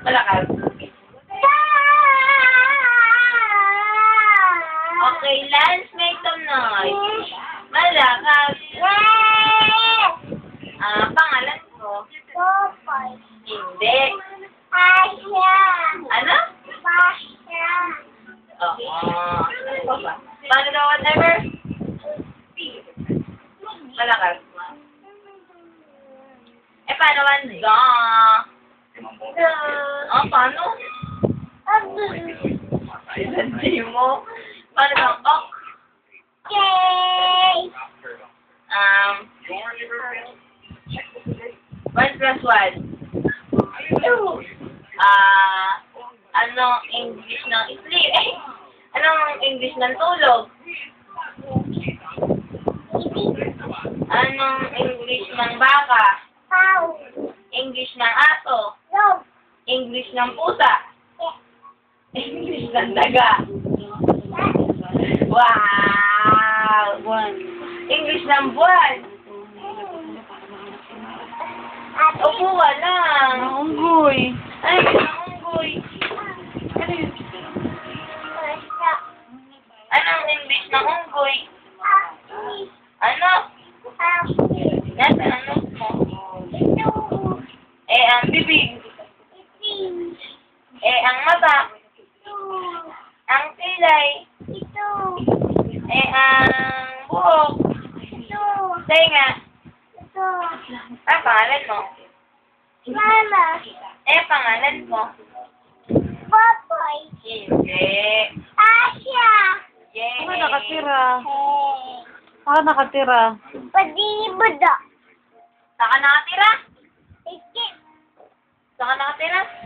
Malakas. Okay, Lance, make some noise. Malakas. Pangalan ko. Hindi. Ano? Oo. Paano daw whatever? Malakas. Eh, paano man da? Paano? Hindi mo. Paano bang ok? 1 plus 1. Anong English ng sleep? Anong English ng tulog? Anong English ng baka? English ng aso? English ng pusa? English ng daga? Wow! English ng buwan? Upo ka lang. Unggoy. Ay, unggoy. Anong English ng unggoy? Ano? Nasa ano mo? Ang bibig. Ang mata. Ang kilay. Ang buhok. Tenga. Pangalan mo? Pangalan mo? Hindi. Yay. Saan nakatira? Saan nakatira? Saan ka nakatira? Saan ka nakatira?